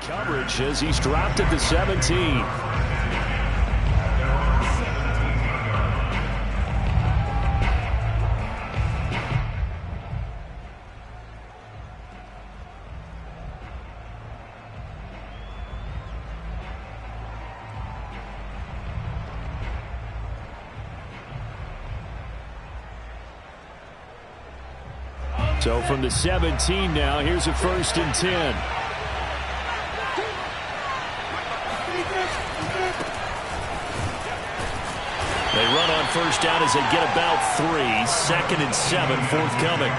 Coverage as he's dropped at the 17. So from the 17 now, here's a 1st and 10. They run on 1st down as they get about 3. 2nd and 7 forthcoming.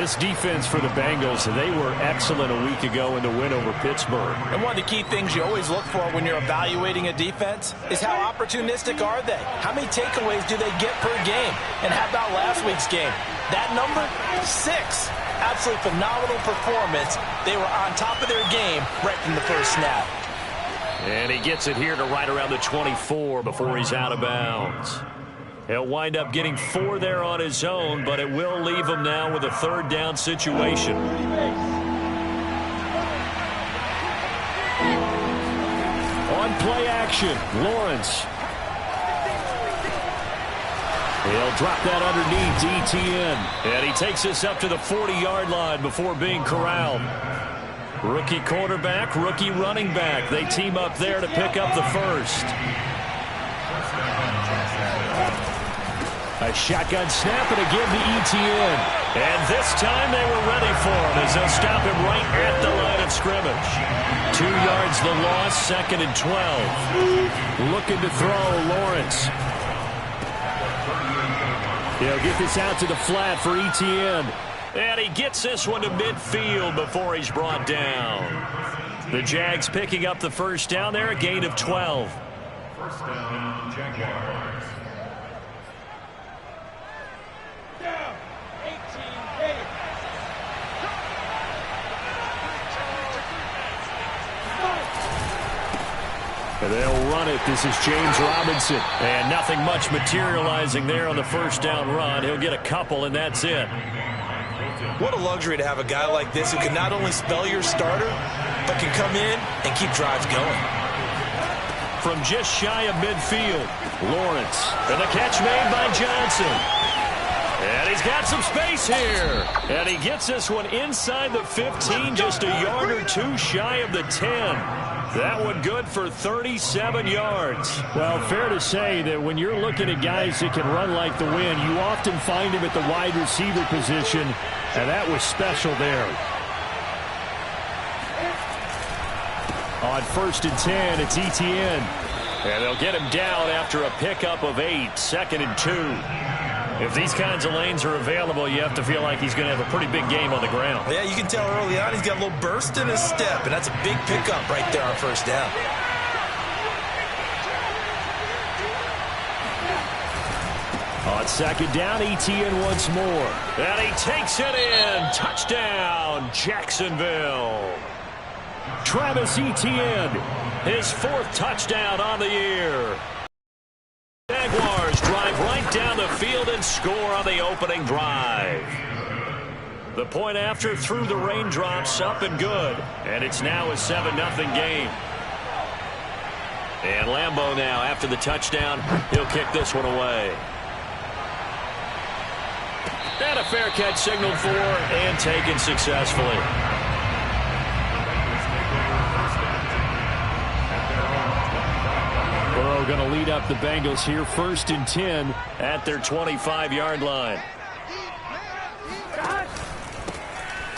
This defense for the Bengals, they were excellent a week ago in the win over Pittsburgh. And one of the key things you always look for when you're evaluating a defense is how opportunistic are they? How many takeaways do they get per game? And how about last week's game? That number, 6. Absolutely phenomenal performance. They were on top of their game right from the first snap. And he gets it here to right around the 24 before he's out of bounds. He'll wind up getting 4 there on his own, but it will leave him now with a 3rd down situation. On play action, Lawrence. He'll drop that underneath to Etienne. And he takes this up to the 40-yard line before being corralled. Rookie quarterback, rookie running back. They team up there to pick up the 1st. A shotgun snap and again to Etienne. And this time they were ready for him as they'll stop him right at the line of scrimmage. 2 yards the loss, 2nd and 12. Looking to throw, Lawrence. He'll get this out to the flat for Etienne. And he gets this one to midfield before he's brought down. The Jags picking up the 1st down there, a gain of 12. 1st down, Jaguars. And they'll run it. This is James Robinson. And nothing much materializing there on the 1st down run. He'll get a couple, and that's it. What a luxury to have a guy like this who can not only spell your starter, but can come in and keep drives going. From just shy of midfield, Lawrence. And the catch made by Johnson. And he's got some space here. And he gets this one inside the 15, just a yard or 2 shy of the 10. That one good for 37 yards. Well, fair to say that when you're looking at guys that can run like the wind, you often find him at the wide receiver position, and that was special there. On 1st and 10, it's Etienne. And they'll get him down after a pickup of 8, 2nd and 2. If these kinds of lanes are available, you have to feel like he's going to have a pretty big game on the ground. Yeah, you can tell early on he's got a little burst in his step, and that's a big pickup right there on 1st down. On 2nd down, Etienne once more. And he takes it in. Touchdown, Jacksonville. Travis Etienne, his 4th touchdown on the year. Jaguars drive right down the field and score on the opening drive. The point after through the raindrops, up and good. And it's now a 7-0 game. And Lambeau now, after the touchdown, he'll kick this one away. And a fair catch signaled for and taken successfully. Burrow going to lead up the Bengals here, 1st and 10 at their 25-yard line.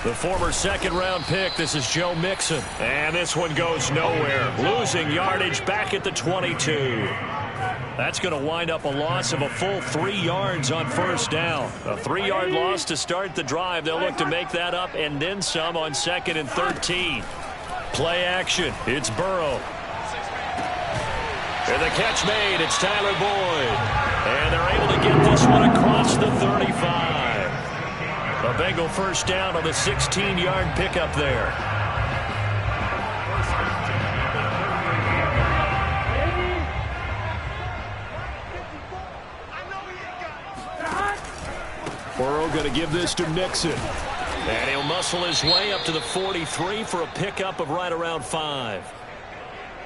The former 2nd-round pick, this is Joe Mixon. And this one goes nowhere. Losing yardage back at the 22. That's going to wind up a loss of a full 3 yards on 1st down. A 3-yard loss to start the drive. They'll look to make that up and then some on 2nd and 13. Play action. It's Burrow. And the catch made. It's Tyler Boyd. And they're able to get this one across the 35. A Bengal 1st down on the 16-yard pickup there. Burrow going to give this to Mixon. And he'll muscle his way up to the 43 for a pickup of right around 5.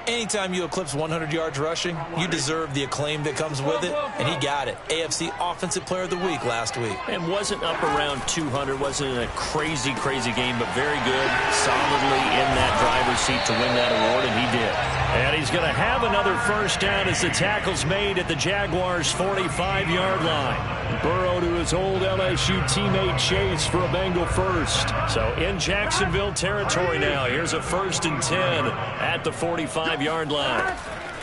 Anytime you eclipse 100 yards rushing, you deserve the acclaim that comes with it, and he got it. AFC Offensive Player of the Week last week. And wasn't up around 200, wasn't a crazy game, but very good, solidly in that driver's seat to win that award, and he did. And he's going to have another first down as the tackle's made at the Jaguars' 45-yard line. Burrow to his old LSU teammate Chase for a Bengal first. So in Jacksonville territory now. Here's a 1st and 10 at the 45-yard line.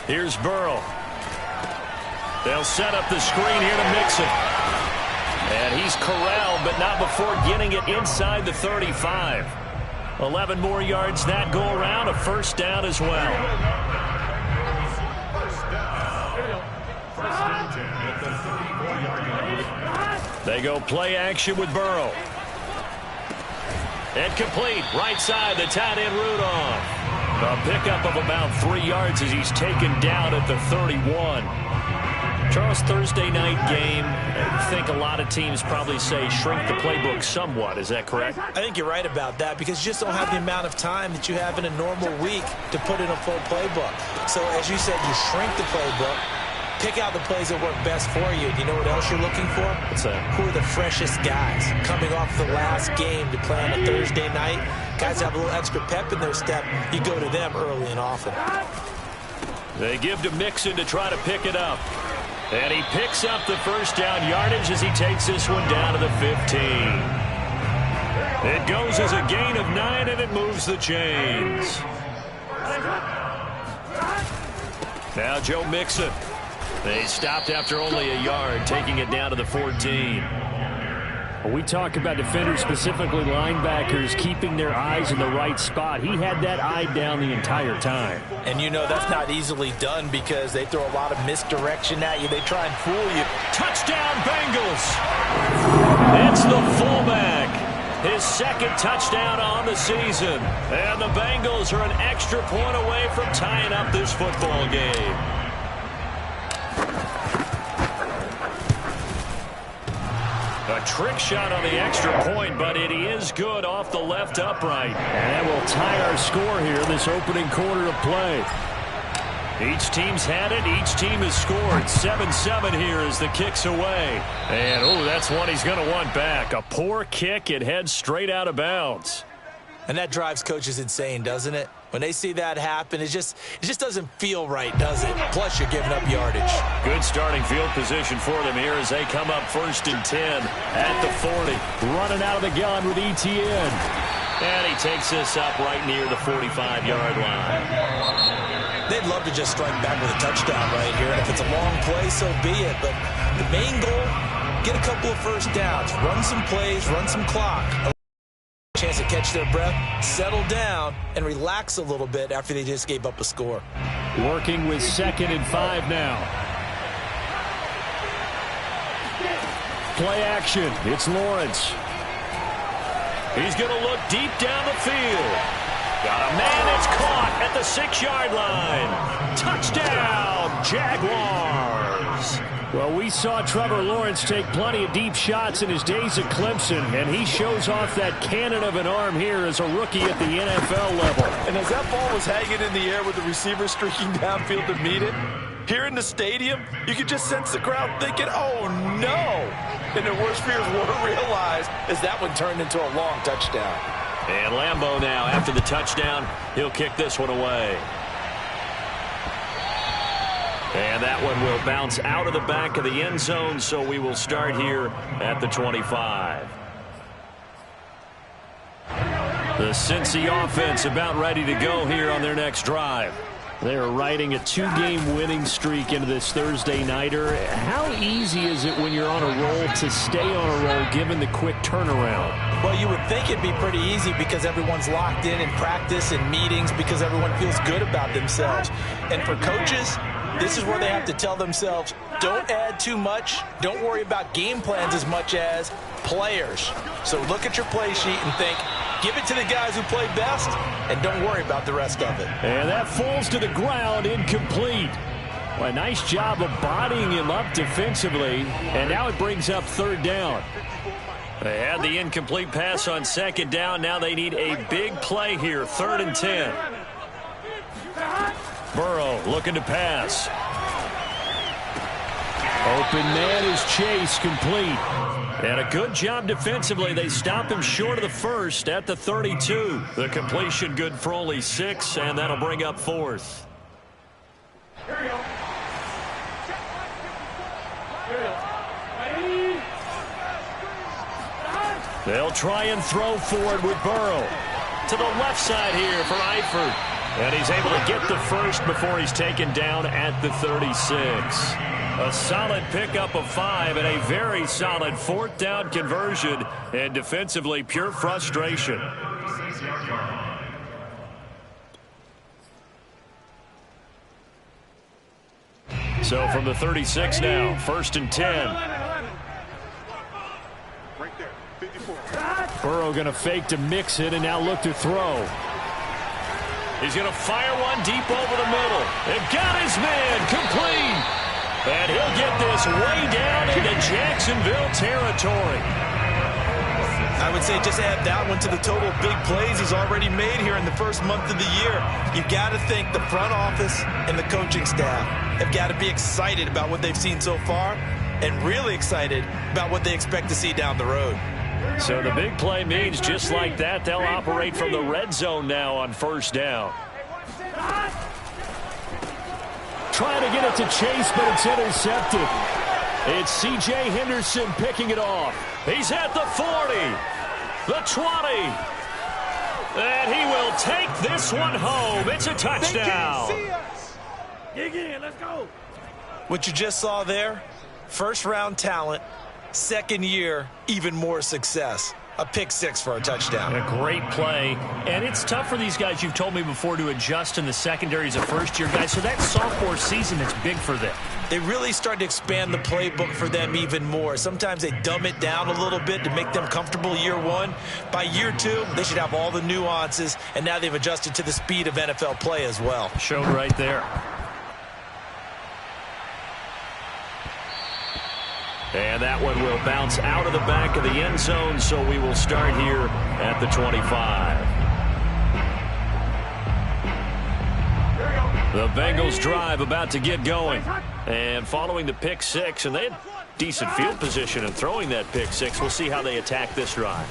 Here's Burrow. They'll set up the screen here to Mixon. And he's corralled, but not before getting it inside the 35. 11 more yards that go around, a first down as well. They go play action with Burrow. And complete, right side, the tight end Rudolph. A pickup of about 3 yards as he's taken down at the 31. Charles, Thursday night game, I think a lot of teams probably say shrink the playbook somewhat. Is that correct? I think you're right about that because you just don't have the amount of time that you have in a normal week to put in a full playbook. So as you said, you shrink the playbook, pick out the plays that work best for you. You know what else you're looking for? What's that? Who are the freshest guys coming off the last game to play on a Thursday night? Guys have a little extra pep in their step. You go to them early and often. They give to Mixon to try to pick it up. And he picks up the first down yardage as he takes this one down to the 15. It goes as a gain of 9, and it moves the chains. Now Joe Mixon. They stopped after only a yard, taking it down to the 14. When we talk about defenders, specifically linebackers, keeping their eyes in the right spot. He had that eye down the entire time. And you know that's not easily done because they throw a lot of misdirection at you. They try and fool you. Touchdown, Bengals! It's the fullback. His second touchdown on the season. And the Bengals are an extra point away from tying up this football game. A trick shot on the extra point, but it is good off the left upright. And that will tie our score here, this opening quarter of play. Each team's had it. Each team has scored. 7-7 here as the kick's away. And, oh, that's one he's going to want back. A poor kick. It heads straight out of bounds. And that drives coaches insane, doesn't it? When they see that happen, it just doesn't feel right, does it? Plus, you're giving up yardage. Good starting field position for them here as they come up 1st and 10 at the 40. Running out of the gun with Etienne. And he takes this up right near the 45-yard line. They'd love to just strike back with a touchdown right here. And if it's a long play, so be it. But the main goal, get a couple of first downs. Run some plays, run some clock. Chance to catch their breath, settle down, and relax a little bit after they just gave up a score. Working with 2nd and 5 now. Play action. It's Lawrence. He's going to look deep down the field. Got a man that's caught at the 6-yard line. Touchdown, Jaguars. Well, we saw Trevor Lawrence take plenty of deep shots in his days at Clemson, and he shows off that cannon of an arm here as a rookie at the NFL level. And as that ball was hanging in the air with the receiver streaking downfield to meet it, here in the stadium, you could just sense the crowd thinking, oh, no. And their worst fears were realized as that one turned into a long touchdown. And Lambeau now, after the touchdown, he'll kick this one away. And that one will bounce out of the back of the end zone, so we will start here at the 25. The Cincy offense about ready to go here on their next drive. They are riding a 2-game winning streak into this Thursday nighter. How easy is it when you're on a roll to stay on a roll given the quick turnaround? Well, you would think it'd be pretty easy because everyone's locked in practice and meetings because everyone feels good about themselves. And for coaches, this is where they have to tell themselves, don't add too much. Don't worry about game plans as much as players. So look at your play sheet and think, give it to the guys who play best, and don't worry about the rest of it. And that falls to the ground, incomplete. Well, a nice job of bodying him up defensively, and now it brings up 3rd down. They had the incomplete pass on second down. Now they need a big play here, 3rd and 10. Burrow looking to pass. Open man is Chase, complete. And a good job defensively. They stop him short of the first at the 32. The completion good for only 6, and that'll bring up 4th. They'll try and throw forward with Burrow. To the left side here for Eifert. And he's able to get the first before he's taken down at the 36. A solid pickup of 5 and a very solid 4th down conversion. And defensively, pure frustration. So from the 36 now, 1st and 10. Burrow going to fake to mix it and now look to throw. He's going to fire one deep over the middle. And got his man complete. And he'll get this way down into Jacksonville territory. I would say just add that one to the total big plays he's already made here in the first month of the year. You've got to think the front office and the coaching staff have got to be excited about what they've seen so far and really excited about what they expect to see down the road. So the big play means just like that, they'll operate from the red zone now on 1st down. Trying to get it to Chase, but it's intercepted. It's C.J. Henderson picking it off. He's at the 40, the 20. And he will take this one home. It's a touchdown. Dig in, let's go. What you just saw there, first-round talent, second year, even more success. A pick 6 for a touchdown. A great play. And it's tough for these guys, you've told me before, to adjust in the secondary as a first-year guy. So that sophomore season is big for them. They really start to expand the playbook for them even more. Sometimes they dumb it down a little bit to make them comfortable year 1. By year 2, they should have all the nuances, and now they've adjusted to the speed of NFL play as well. Showed right there. And that one will bounce out of the back of the end zone, so we will start here at the 25. The Bengals drive about to get going. And following the pick 6, and they had decent field position in throwing that pick 6. We'll see how they attack this drive.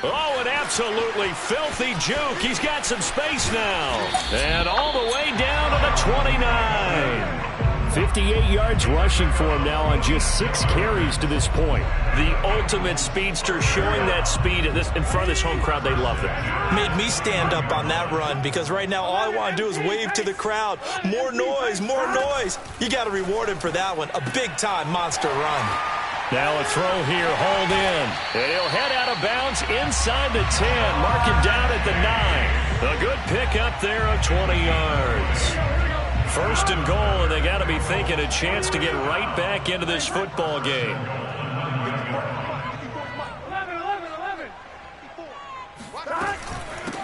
Oh, an absolutely filthy juke. He's got some space now. And all the way down to the 29. 58 yards rushing for him now on just 6 carries to this point. The ultimate speedster, showing that speed in front of this home crowd. They love that. Made me stand up on that run because right now all I want to do is wave to the crowd. More noise, more noise. You got to reward him for that one. A big-time monster run. Now a throw here, hauled in. And he'll head out of bounds inside the 10. Mark him down at the 9. A good pickup there of 20 yards. 1st and goal, and they got to be thinking a chance to get right back into this football game.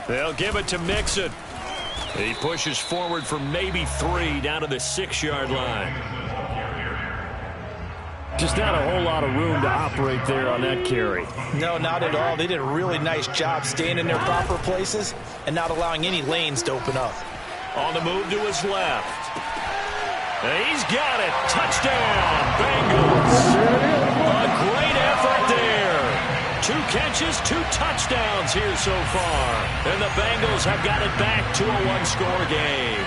They'll give it to Mixon. He pushes forward for maybe 3 down to the 6-yard line. Just not a whole lot of room to operate there on that carry. No, not at all. They did a really nice job staying in their proper places and not allowing any lanes to open up. On the move to his left. And he's got it. Touchdown, Bengals. A great effort there. 2 catches, 2 touchdowns here so far. And the Bengals have got it back to a 1-score game.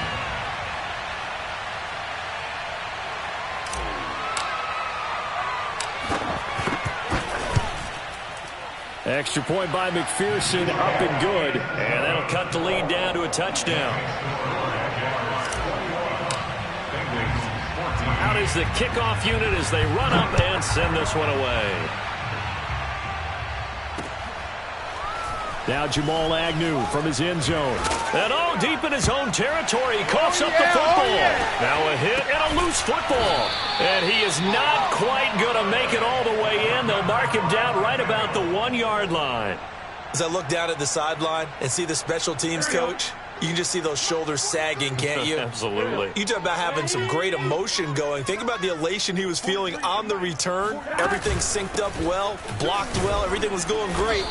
Extra point by McPherson, up and good. And that'll cut the lead down to a touchdown. Out is the kickoff unit as they run up and send this one away. Now Jamal Agnew from his end zone. And all deep in his own territory. He coughs up the football. Now a hit and a loose football. And he is not quite going to make it all the way in. They'll mark him down right about the 1-yard line. As I look down at the sideline and see the special teams coach, You can just see those shoulders sagging, can't you? Absolutely. You talk about having some great emotion going. Think about the elation he was feeling on the return. Everything synced up well, blocked well, everything was going great.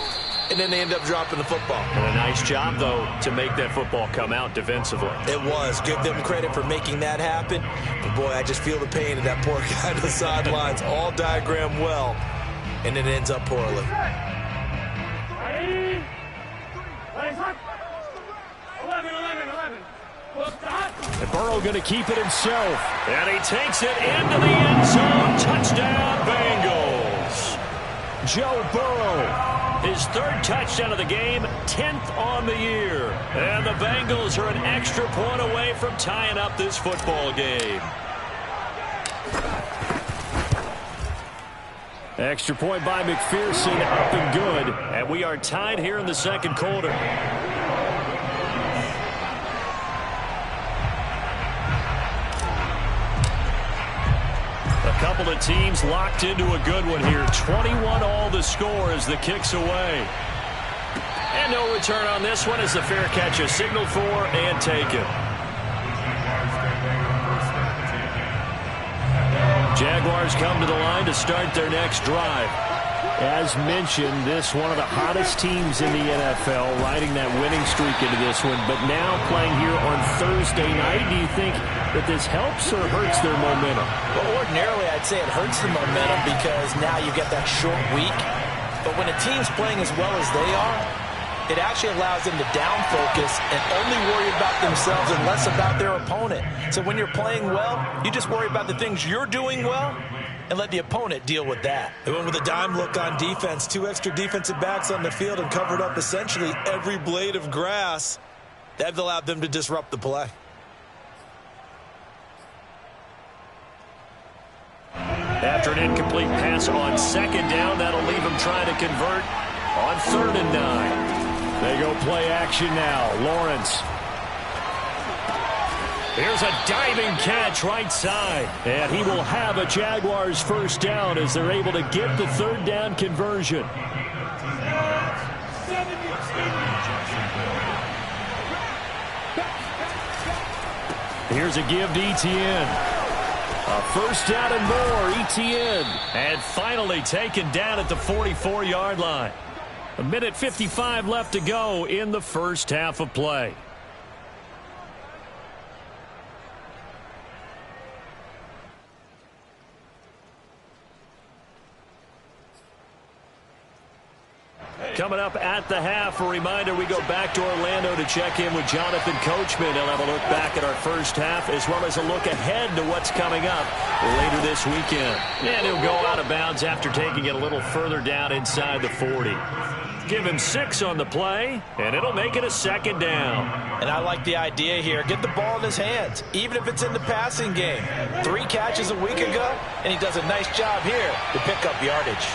And then they end up dropping the football. And a nice job, though, to make that football come out defensively. It was. Give them credit for making that happen. But, boy, I just feel the pain of that poor guy on the sidelines. All diagrammed well, and it ends up poorly. And Burrow going to keep it himself. And he takes it into the end zone. Touchdown, Bengals. Joe Burrow. His third touchdown of the game, 10th on the year. And the Bengals are an extra point away from tying up this football game. Extra point by McPherson, up and good. And we are tied here in the second quarter. A couple of teams locked into a good one here. 21 all the score as the kick's away. And no return on this one as the fair catch is signaled for and taken. Jaguars come to the line to start their next drive. As mentioned, this one of the hottest teams in the NFL, riding that winning streak into this one, but now playing here on Thursday night. Do you think that this helps or hurts their momentum? Well, ordinarily, I'd say it hurts the momentum because now you get that short week. But when a team's playing as well as they are, it actually allows them to down focus and only worry about themselves and less about their opponent. So when you're playing well, you just worry about the things you're doing well and let the opponent deal with that. They went with a dime look on defense, 2 extra defensive backs on the field and covered up essentially every blade of grass. That allowed them to disrupt the play. After an incomplete pass on second down, that'll leave him trying to convert on 3rd and 9. They go play action now. Lawrence. Here's a diving catch right side. And he will have a Jaguars first down as they're able to get the 3rd down conversion. Here's a give to Etienne. A first down and more, Etienne. And finally taken down at the 44-yard line. 1:55 left to go in the first half of play. Coming up at the half, a reminder, we go back to Orlando to check in with Jonathan Coachman. He'll have a look back at our first half as well as a look ahead to what's coming up later this weekend. And he'll go out of bounds after taking it a little further down inside the 40. Give him 6 on the play, and it'll make it a 2nd down. And I like the idea here. Get the ball in his hands, even if it's in the passing game. 3 catches a week ago, and he does a nice job here to pick up yardage.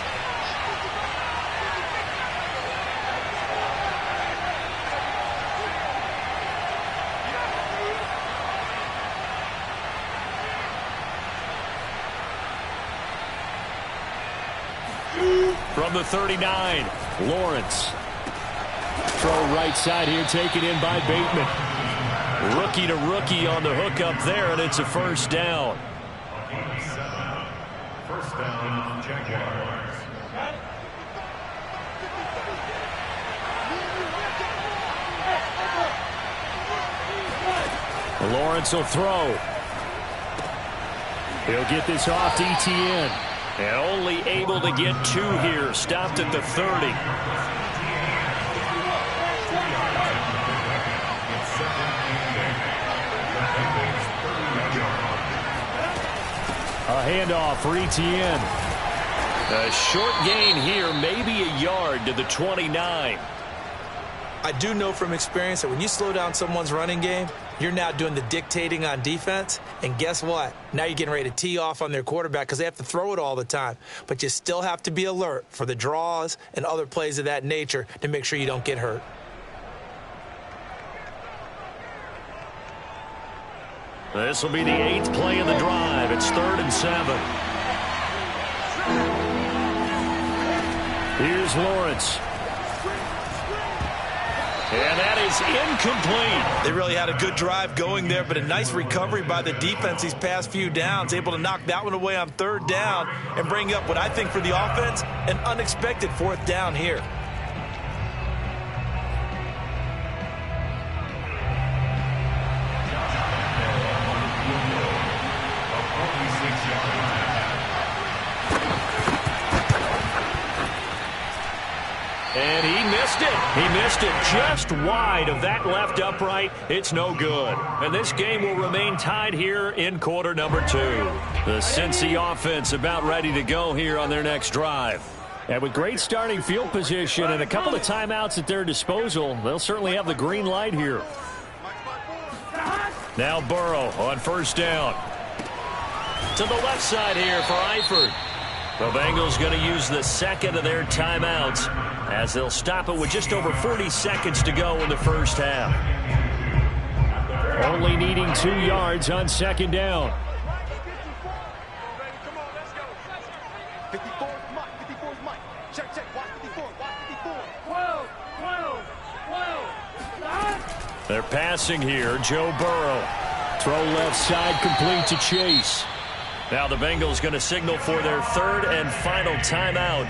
From the 39, Lawrence. Throw right side here, taken in by Bateman. Rookie to rookie on the hook up there, and it's a first down. First down, Jaguars. Lawrence will throw. He'll get this off to Etienne. And only able to get 2 here. Stopped at the 30. A handoff for Etienne. A short gain here, maybe a yard to the 29. I do know from experience that when you slow down someone's running game, you're now doing the dictating on defense. And guess what? Now you're getting ready to tee off on their quarterback because they have to throw it all the time. But you still have to be alert for the draws and other plays of that nature to make sure you don't get hurt. This will be the 8th play of the drive. It's 3rd and 7. Here's Lawrence. And that is incomplete. They really had a good drive going there, but a nice recovery by the defense these past few downs, able to knock that one away on third down and bring up what I think for the offense, an unexpected fourth down here. And he missed it. He missed it just wide of that left upright. It's no good. And this game will remain tied here in quarter number 2. The Cincy offense about ready to go here on their next drive. And with great starting field position and a couple of timeouts at their disposal, they'll certainly have the green light here. Now Burrow on first down. To the left side here for Eifert. The Bengals going to use the second of their timeouts as they'll stop it with just over 40 seconds to go in the first half. Only needing 2 yards on second down. They're passing here. Joe Burrow. Throw left side complete to Chase. Now the Bengals going to signal for their third and final timeout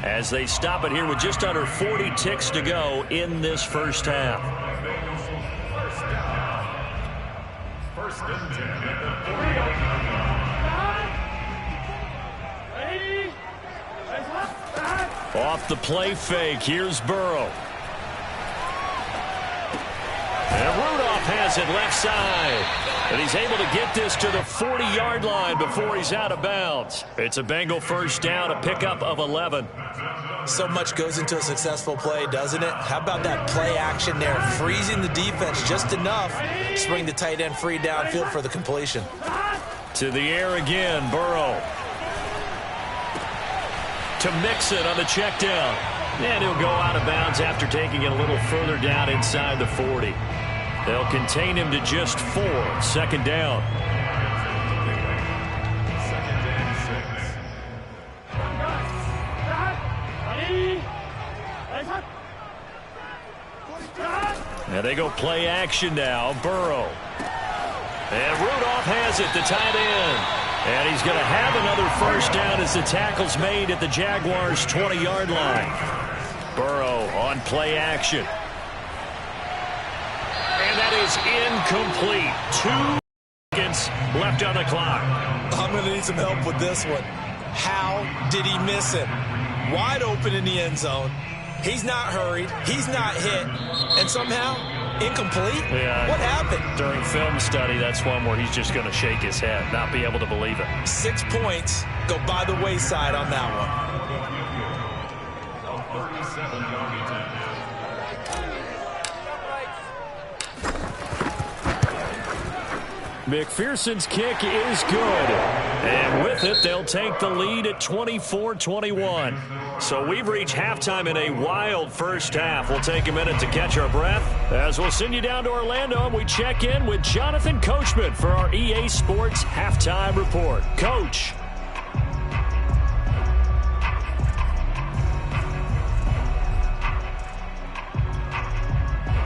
as they stop it here with just under 40 ticks to go in this first half. First and 10 at the 40. Off the play fake, here's Burrow. And Rudolph has it left side. And he's able to get this to the 40-yard line before he's out of bounds. It's a Bengal first down, a pickup of 11. So much goes into a successful play, doesn't it? How about that play action there? Freezing the defense just enough to bring the tight end free downfield for the completion. To the air again, Burrow. To Mixon on the check down. And he'll go out of bounds after taking it a little further down inside the 40. They'll contain him to just 4. Second down. And they go play action now. Burrow. And Rudolph has it, the tight end. And he's going to have another first down as the tackle's made at the Jaguars' 20-yard line. Burrow on play action. And that is incomplete. 2 seconds left on the clock. I'm going to need some help with this one. How did he miss it? Wide open in the end zone. He's not hurried. He's not hit. And somehow, incomplete? Yeah. What happened? During film study, that's one where he's just going to shake his head, not be able to believe it. 6 points go by the wayside on that one. McPherson's kick is good. And with it, they'll take the lead at 24-21. So we've reached halftime in a wild first half. We'll take a minute to catch our breath as we'll send you down to Orlando and we check in with Jonathan Coachman for our EA Sports Halftime Report. Coach.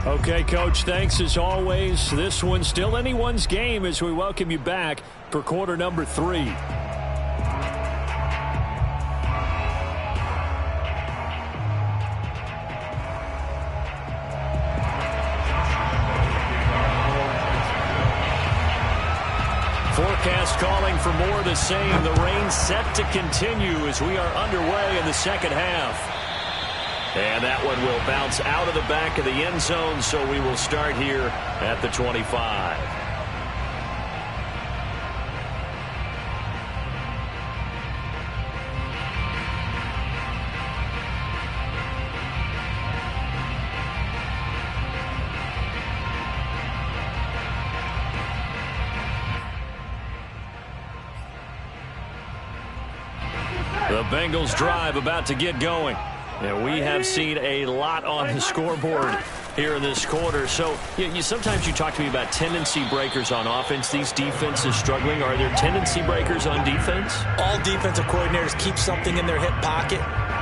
Okay, Coach, thanks as always. This one's still anyone's game as we welcome you back for quarter number 3. Forecast calling for more of the same. The rain set to continue as we are underway in the second half. And that one will bounce out of the back of the end zone, so we will start here at the 25. The Bengals drive about to get going. And we have seen a lot on the scoreboard here in this quarter. So sometimes you talk to me about tendency breakers on offense. These defenses struggling. Are there tendency breakers on defense? All defensive coordinators keep something in their hip pocket.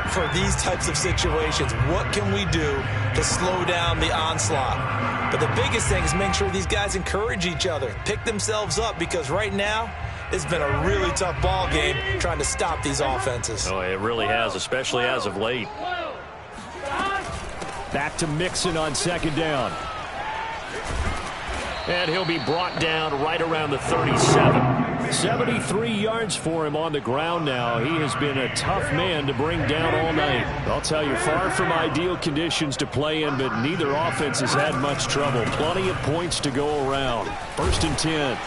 for these types of situations. What can we do to slow down the onslaught? But the biggest thing is make sure these guys encourage each other, pick themselves up, because right now it's been a really tough ball game trying to stop these offenses. Oh, it really has, especially as of late. Back to Mixon on second down. And he'll be brought down right around the 37. 73 yards for him on the ground now. He has been a tough man to bring down all night. I'll tell you, far from ideal conditions to play in, but neither offense has had much trouble. Plenty of points to go around. 1st and 10.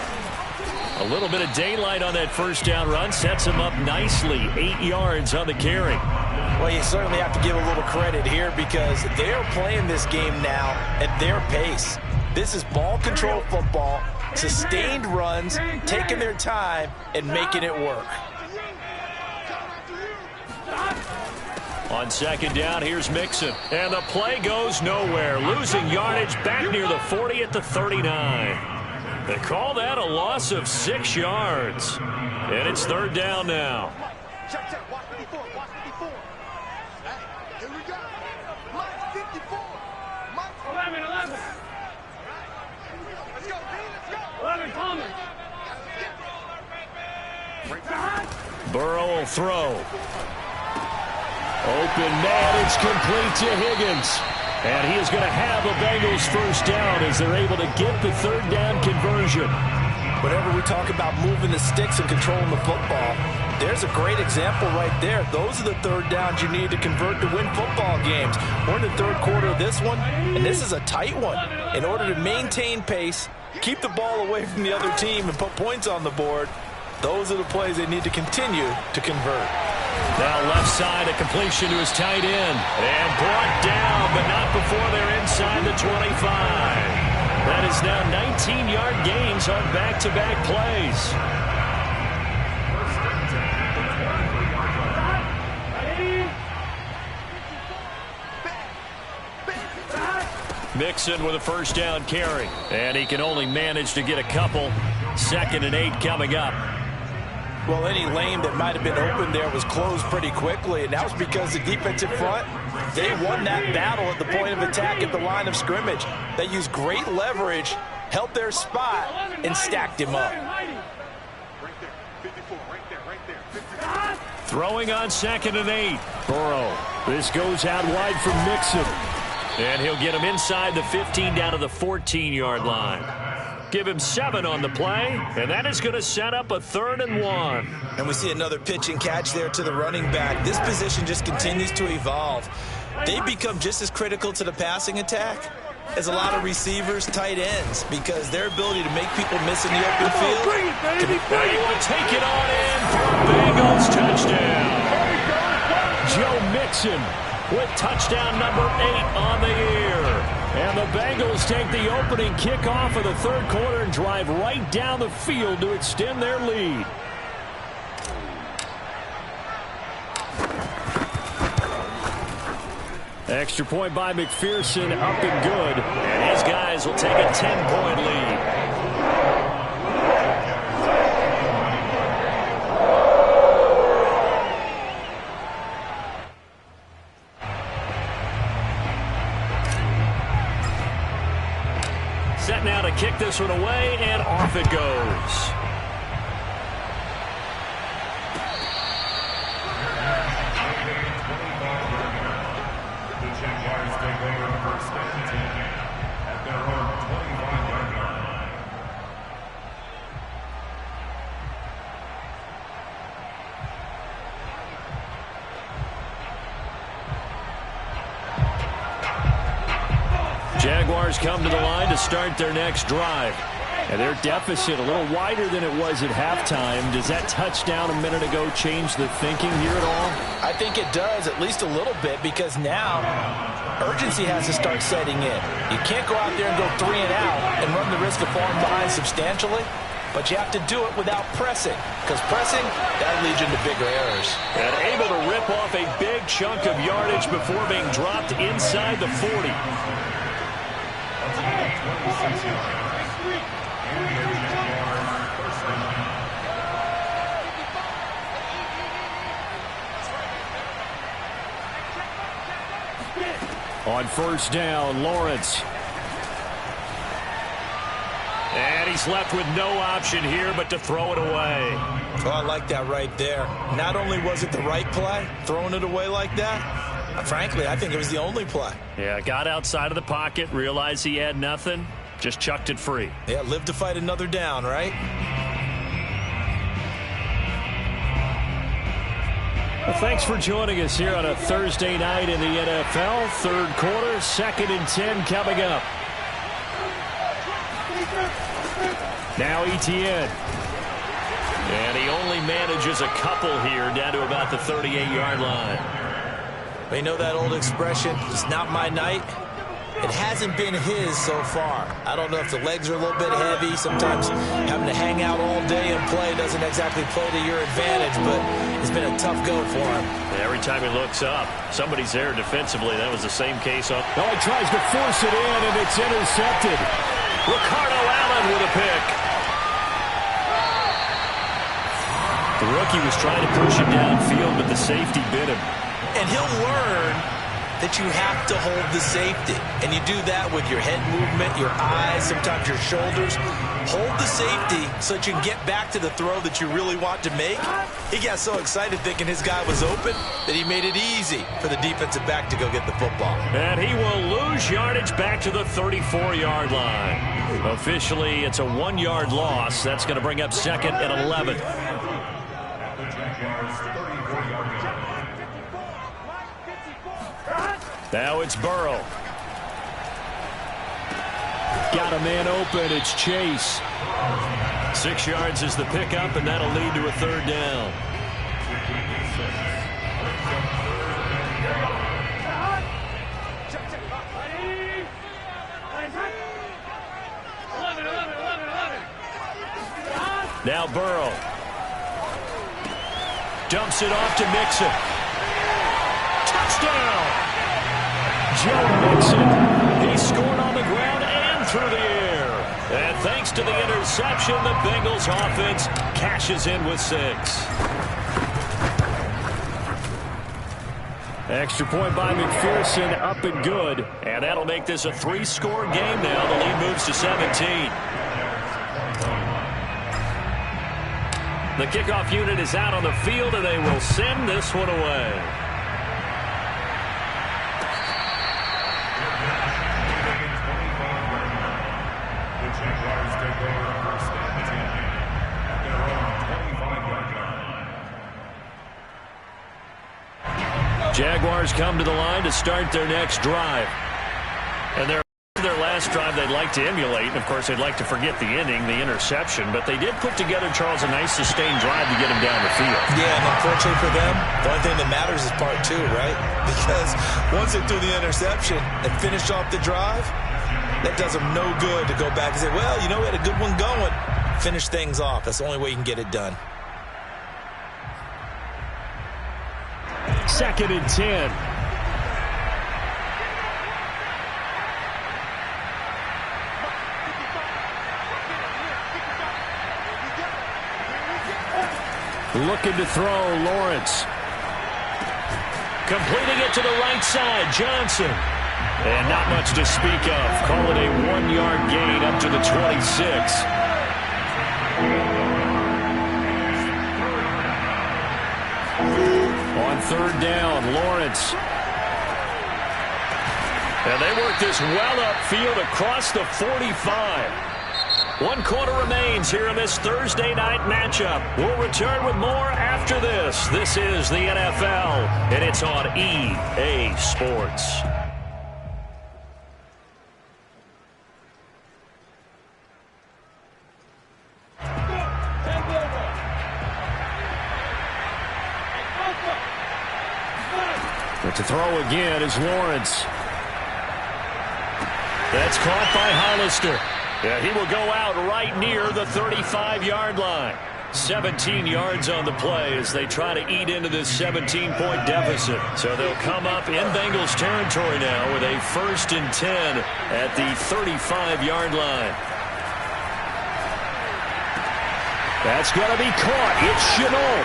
A little bit of daylight on that first down run sets him up nicely. 8 yards on the carry. Well, you certainly have to give a little credit here because they're playing this game now at their pace. This is ball control football, sustained runs, taking their time, and making it work. On second down, here's Mixon. And the play goes nowhere. Losing yardage back near the 40 at the 39. They call that a loss of 6 yards. And it's 3rd down now. Check. Watch 54. Watch 54. Here we go. Mike 54. Mike 11. Let's go, B. Let's go. 11 Palmer. Burrow will throw. Open man, it's complete to Higgins. And he is going to have a Bengals first down as they're able to get the 3rd down conversion. Whenever we talk about moving the sticks and controlling the football, there's a great example right there. Those are the 3rd downs you need to convert to win football games. We're in the 3rd quarter of this one, and this is a tight one. In order to maintain pace, keep the ball away from the other team, and put points on the board, those are the plays they need to continue to convert. Now left side, a completion to his tight end. And brought down, but not before they're inside the 25. That is now 19-yard gains on back-to-back plays. Mixon with a first down carry. And he can only manage to get a couple. 2nd and 8 coming up. Well, any lane that might have been open there was closed pretty quickly, and that was because the defensive front, they won that battle at the point of attack at the line of scrimmage. They used great leverage, held their spot, and stacked him up. Throwing on 2nd and 8. Burrow. This goes out wide from Mixon. And he'll get him inside the 15 down to the 14-yard line. Give him 7 on the play, and that is going to set up a 3rd and 1. And we see another pitch and catch there to the running back. This position just continues to evolve. They become just as critical to the passing attack as a lot of receivers, tight ends, because their ability to make people miss in the open field. Now you want to take it on in for a Bengals touchdown. Joe Mixon with touchdown number 8 on the year. And the Bengals take the opening kickoff of the 3rd quarter and drive right down the field to extend their lead. Extra point by McPherson, up and good. And his guys will take a 10-point lead. Set now to kick this one away, and off it goes. The Jaguars take over 1st and 10 at their own 25-yard line. Jaguars come to the line to start their next drive. And their deficit a little wider than it was at halftime. Does that touchdown a minute ago change the thinking here at all? I think it does, at least a little bit, because now urgency has to start setting in. You can't go out there and go 3 and out and run the risk of falling behind substantially, but you have to do it without pressing, because pressing, that leads you into bigger errors. And able to rip off a big chunk of yardage before being dropped inside the 40. 26 yards. And the Jaguars 1st and 9. On first down, Lawrence. And he's left with no option here but to throw it away. Oh, I like that right there. Not only was it the right play, throwing it away like that, frankly, I think it was the only play. Yeah, got outside of the pocket, realized he had nothing, just chucked it free. Yeah, live to fight another down, right? Well, thanks for joining us here on a Thursday night in the NFL. Third quarter, 2nd and 10 coming up. Now Etienne. And he only manages a couple here down to about the 38-yard line. You know that old expression, it's not my night? It hasn't been his so far. I don't know if the legs are a little bit heavy. Sometimes having to hang out all day and play doesn't exactly play to your advantage, but it's been a tough go for him. Every time he looks up, somebody's there defensively. That was the same case on. Oh, he tries to force it in, and it's intercepted. Ricardo Allen with a pick. The rookie was trying to push him downfield, but the safety bit him. And he'll learn that you have to hold the safety. And you do that with your head movement, your eyes, sometimes your shoulders. Hold the safety so that you can get back to the throw that you really want to make. He got so excited thinking his guy was open that he made it easy for the defensive back to go get the football. And he will lose yardage back to the 34-yard line. Officially, it's a 1-yard loss. That's going to bring up 2nd and 11. Now it's Burrow. Got a man open. It's Chase. 6 yards is the pickup, and that'll lead to a 3rd down. Now Burrow. Dumps it off to Mixon. Touchdown! Joe Mixon. He scored on the ground and through the air. And thanks to the interception, the Bengals offense cashes in with 6. Extra point by McPherson, up and good. And that'll make this a 3-score game now. The lead moves to 17. The kickoff unit is out on the field, and they will send this one away. Jaguars come to the line to start their next drive. And their last drive they'd like to emulate. And, of course, they'd like to forget the inning, the interception. But they did put together, Charles, a nice sustained drive to get him down the field. Yeah, and unfortunately for them, the only thing that matters is part 2, right? Because once they threw the interception and finished off the drive, that does them no good to go back and say, well, you know, we had a good one going. Finish things off. That's the only way you can get it done. 2nd and 10. Looking to throw, Lawrence. Completing it to the right side, Johnson. And not much to speak of. Call it a 1-yard gain up to the 26. On 3rd down, Lawrence. And they work this well upfield across the 45. 1 quarter remains here in this Thursday night matchup. We'll return with more after this. This is the NFL, and it's on EA Sports. But to throw again is Lawrence. That's caught by Hollister. Yeah, he will go out right near the 35-yard line. 17 yards on the play as they try to eat into this 17-point deficit. So they'll come up in Bengals territory now with a 1st and 10 at the 35-yard line. That's going to be caught. It's Shenault.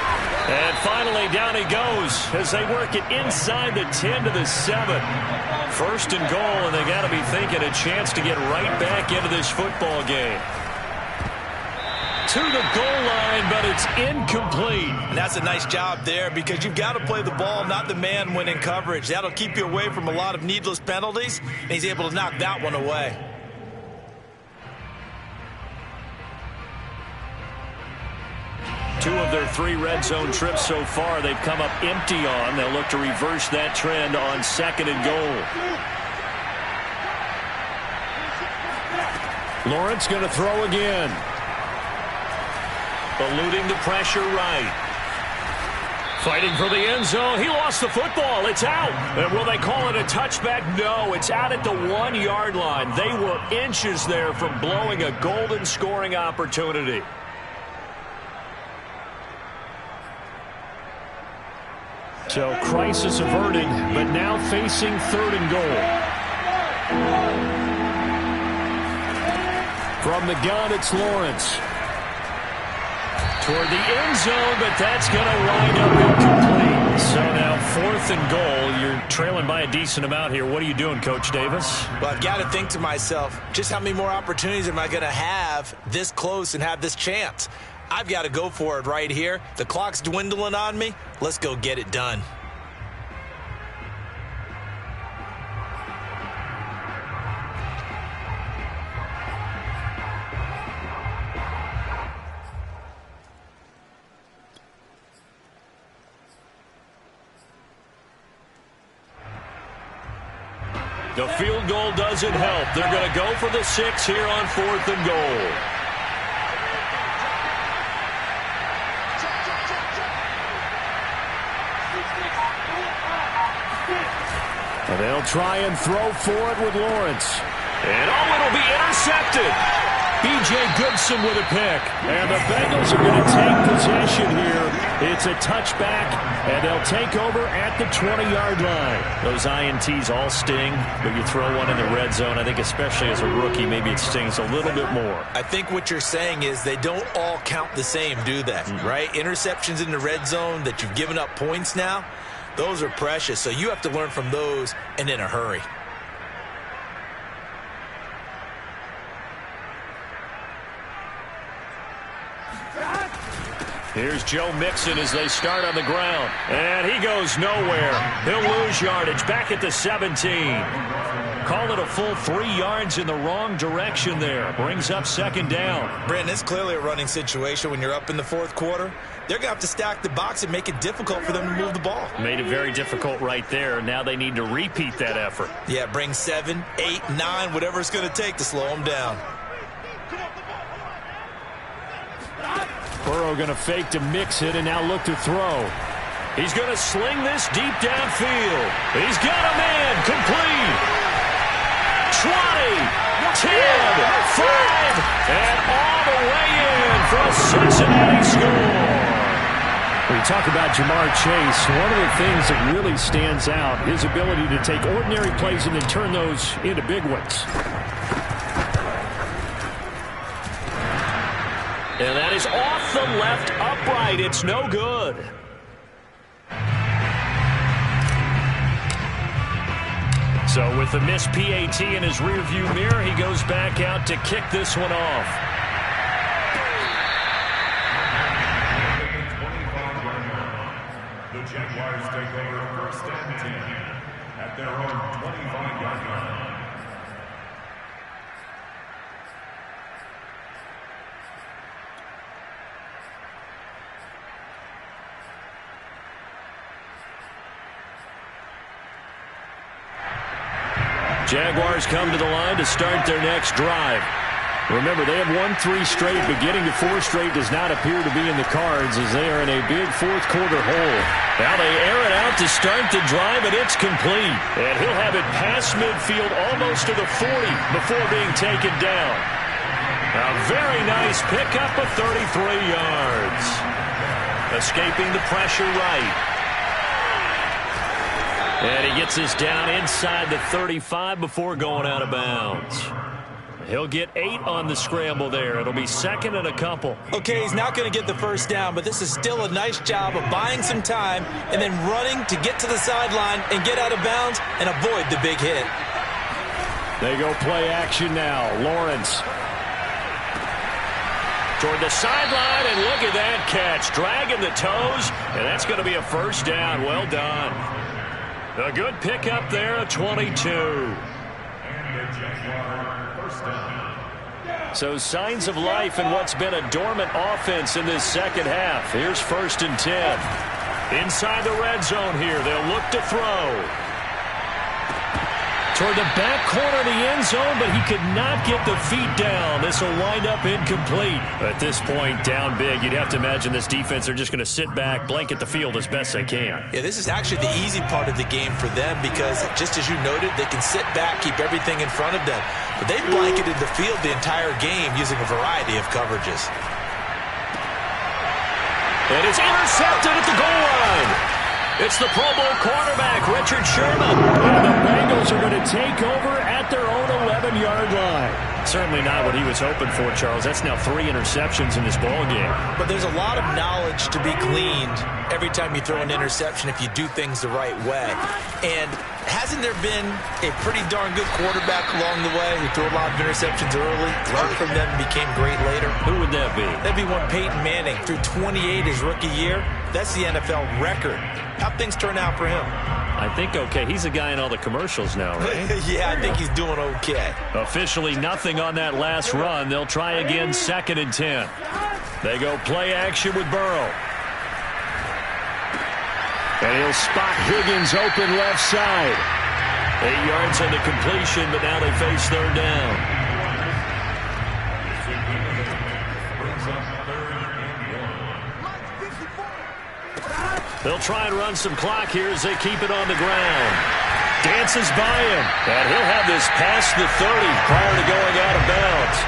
And finally, down he goes as they work it inside the 10 to the 7. First and goal, and they got to be thinking a chance to get right back into this football game. To the goal line, but it's incomplete. And that's a nice job there because you've got to play the ball, not the man when in coverage. That'll keep you away from a lot of needless penalties, and he's able to knock that one away. Two of their 3 red zone trips so far they've come up empty on. They'll look to reverse that trend on second and goal. Lawrence going to throw again. Eluding the pressure right. Fighting for the end zone. He lost the football. It's out. And will they call it a touchback? No, it's out at the 1-yard line. They were inches there from blowing a golden scoring opportunity. So crisis averted, but now facing third and goal. From the gun, it's Lawrence. Toward the end zone, but that's going to wind up incomplete. So now 4th and goal. You're trailing by a decent amount here. What are you doing, Coach Davis? Well, I've got to think to myself, just how many more opportunities am I going to have this close and have this chance? I've got to go for it right here. The clock's dwindling on me. Let's go get it done. The field goal doesn't help. They're going to go for the 6 here on 4th and goal. And they'll try and throw for it with Lawrence. And it'll be intercepted. B.J. Goodson with a pick. And the Bengals are going to take possession here. It's a touchback, and they'll take over at the 20-yard line. Those INTs all sting, but you throw one in the red zone. I think especially as a rookie, maybe it stings a little bit more. I think what you're saying is they don't all count the same, do they? Right? Interceptions in the red zone that you've given up points now, those are precious. So you have to learn from those and in a hurry. Here's Joe Mixon as they start on the ground. And he goes nowhere. He'll lose yardage back at the 17. Call it a full 3 yards in the wrong direction there. Brings up 2nd down. Brandon, it's clearly a running situation when you're up in the 4th quarter. They're going to have to stack the box and make it difficult for them to move the ball. Made it very difficult right there. Now they need to repeat that effort. Yeah, bring 7, 8, 9, whatever it's going to take to slow them down. Burrow going to fake to mix it and now look to throw. He's going to sling this deep downfield. He's got a man complete. 20, 10, 5, and all the way in for a Cincinnati score. When you talk about Jamar Chase, one of the things that really stands out, his ability to take ordinary plays and then turn those into big ones. And that is off the left upright. It's no good. So with the missed PAT in his rearview mirror, he goes back out to kick this one off. The Jaguars take over 1st and 10 at their own 25-yard line. Jaguars come to the line to start their next drive. Remember, they have won 3 straight, but getting to 4 straight does not appear to be in the cards as they are in a big 4th quarter hole. Now they air it out to start the drive, and it's complete. And he'll have it past midfield almost to the 40 before being taken down. A very nice pickup of 33 yards. Escaping the pressure right. And he gets us down inside the 35 before going out of bounds. He'll get 8 on the scramble there. It'll be second and a couple. Okay, he's not going to get the first down, but this is still a nice job of buying some time and then running to get to the sideline and get out of bounds and avoid the big hit. They go play action now. Lawrence. Toward the sideline, and look at that catch. Dragging the toes, and that's going to be a first down. Well done. A good pickup there, a 22. So signs of life in what's been a dormant offense in this second half. Here's 1st and 10. Inside the red zone here. They'll look to throw. Toward the back corner of the end zone, but he could not get the feet down. This will wind up incomplete. At this point, down big, you'd have to imagine this defense are just going to sit back, blanket the field as best they can. Yeah, this is actually the easy part of the game for them because, just as you noted, they can sit back, keep everything in front of them. But they blanketed the field the entire game using a variety of coverages. And it's intercepted at the goal line. It's the Pro Bowl quarterback, Richard Sherman. And the Bengals are going to take over at their own 11-yard line. Certainly not what he was hoping for, Charles. That's now 3 interceptions in this ball game. But there's a lot of knowledge to be gleaned every time you throw an interception if you do things the right way. And hasn't there been a pretty darn good quarterback along the way who threw a lot of interceptions early, learned from them, and became great later? Who would that be? That'd be one Peyton Manning. Threw 28 his rookie year. That's the NFL record. How'd things turn out for him? I think okay. He's a guy in all the commercials now, right? Yeah, I think he's doing okay. Officially nothing on that last run. They'll try again 2nd and 10. They go play action with Burrow. And he'll spot Higgins open left side. 8 yards on the completion, but now they face 3rd down. They'll try and run some clock here as they keep it on the ground. Dances by him, and he'll have this past the 30 prior to going out of bounds.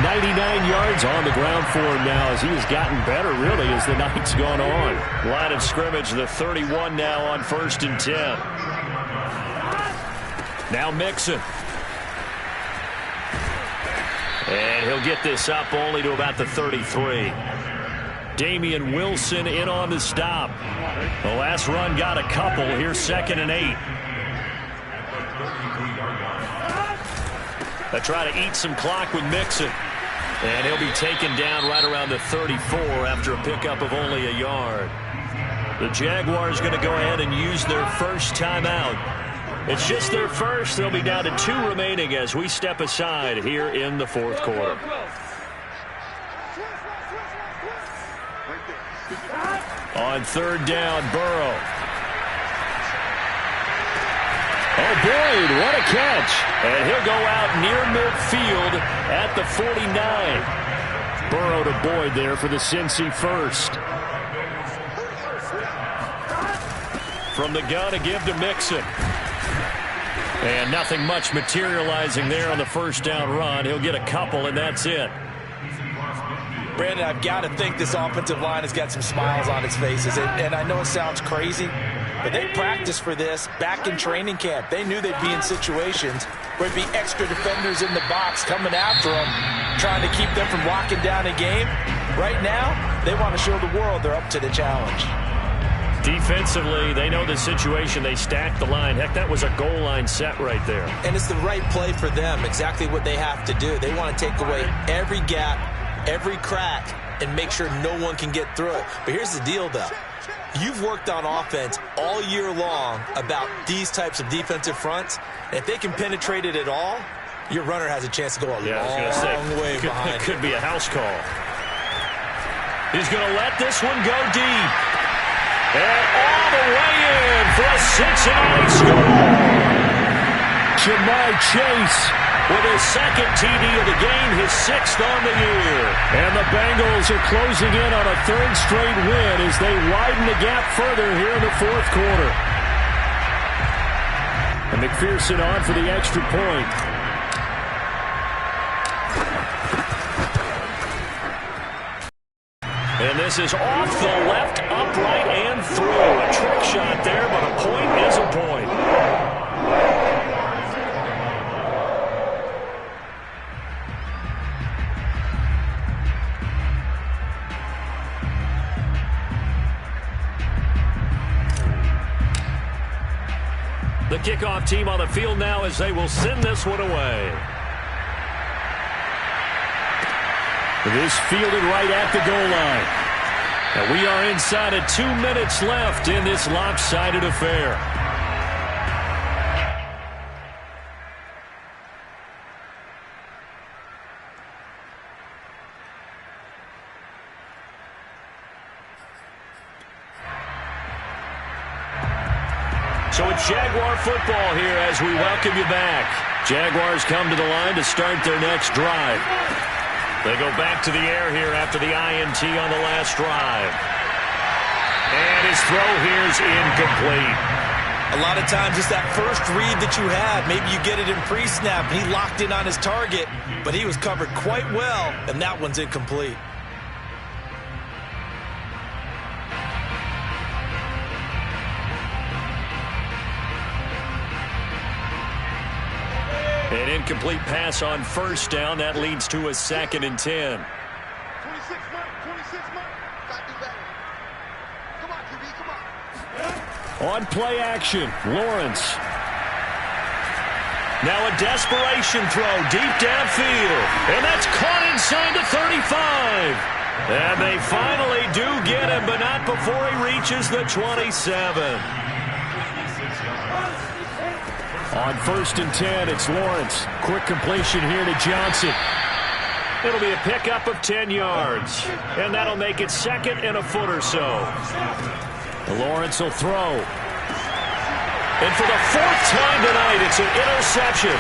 99 yards on the ground for him now as he has gotten better, really, as the night's gone on. Line of scrimmage, the 31 now on 1st and 10. Now Mixon. And he'll get this up only to about the 33. Damian Wilson in on the stop. The last run got a couple. Here's 2nd and 8. They try to eat some clock with Mixon. And he'll be taken down right around the 34 after a pickup of only a yard. The Jaguars going to go ahead and use their first timeout. It's just their first. They'll be down to 2 remaining as we step aside here in the 4th quarter. On 3rd down, Burrow. Oh, Boyd, what a catch. And he'll go out near midfield at the 49. Burrow to Boyd there for the Cincy first. From the gun to give to Mixon. And nothing much materializing there on the first down run. He'll get a couple, and that's it. Brandon, I've got to think this offensive line has got some smiles on its faces. And I know it sounds crazy, but they practiced for this back in training camp. They knew they'd be in situations where there'd be extra defenders in the box coming after them, trying to keep them from locking down a game. Right now, they want to show the world they're up to the challenge. Defensively, they know the situation. They stacked the line. Heck, that was a goal line set right there. And it's the right play for them, exactly what they have to do. They want to take away every gap, every crack, and make sure no one can get through it. But here's the deal, though. You've worked on offense all year long about these types of defensive fronts. If they can penetrate it at all, your runner has a chance to go a long way behind. It could be a house call. He's going to let this one go deep. And all the way in for a Cincinnati score. Ja'Marr Chase with his 2nd TD of the game, his 6th on the year. And the Bengals are closing in on a 3rd straight win as they widen the gap further here in the 4th quarter. And McPherson on for the extra point. And this is off the left, upright, and through. A trick shot there, but a point is a point. The kickoff team on the field now as they will send this one away. This fielded right at the goal line. And we are inside of 2 minutes left in this lopsided affair. So it's Jaguar football here as we welcome you back. Jaguars come to the line to start their next drive. They go back to the air here after the INT on the last drive. And his throw here is incomplete. A lot of times it's that first read that you have. Maybe you get it in pre-snap and he locked in on his target, but he was covered quite well, and that one's incomplete. An incomplete pass on first down. That leads to a 2nd and 10. 26 Mike. 26 Mike. Gotta do better. Come on, QB, come on. On play action, Lawrence. Now a desperation throw deep downfield. And that's caught inside the 35. And they finally do get him, but not before he reaches the 27. On 1st and 10, it's Lawrence. Quick completion here to Johnson. It'll be a pickup of 10 yards. And that'll make it 2nd and a foot or so. Lawrence will throw. And for the 4th time tonight, it's an interception.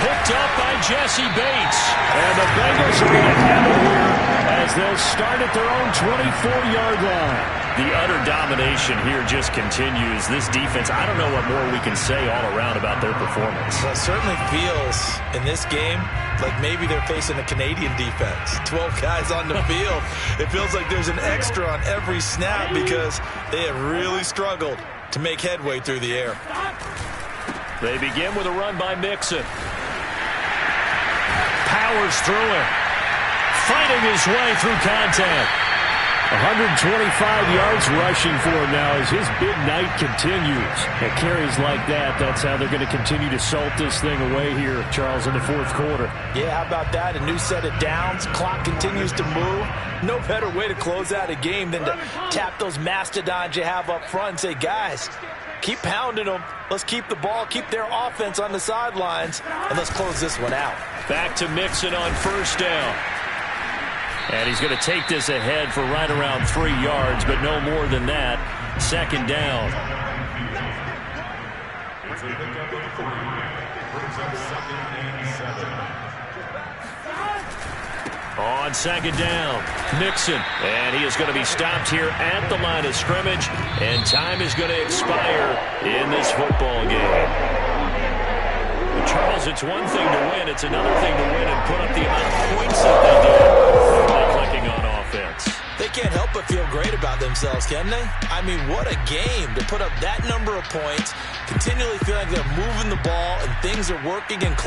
Picked up by Jesse Bates. And the Bengals are going to have it here as they'll start at their own 24-yard line. The utter domination here just continues. This defense, I don't know what more we can say all around about their performance. Well, it certainly feels in this game like maybe they're facing a Canadian defense. 12 guys on the field. It feels like there's an extra on every snap because they have really struggled to make headway through the air. They begin with a run by Mixon. Powers through it. Fighting his way through contact. 125 yards rushing for him now as his big night continues. And carries like that, that's how they're going to continue to salt this thing away here, Charles, in the 4th quarter. Yeah, how about that? A new set of downs. Clock continues to move. No better way to close out a game than to tap those mastodons you have up front and say, guys, keep pounding them. Let's keep the ball, keep their offense on the sidelines, and let's close this one out. Back to Mixon on 1st down. And he's going to take this ahead for right around 3 yards, but no more than that. 2nd down. On 2nd down, Mixon. And he is going to be stopped here at the line of scrimmage. And time is going to expire in this football game. Charles, it's one thing to win. It's another thing to win and put up the amount of points that they did by clicking on offense. They can't help but feel great about themselves, can they? I mean, what a game to put up that number of points, continually feel like they're moving the ball and things are working and clicking.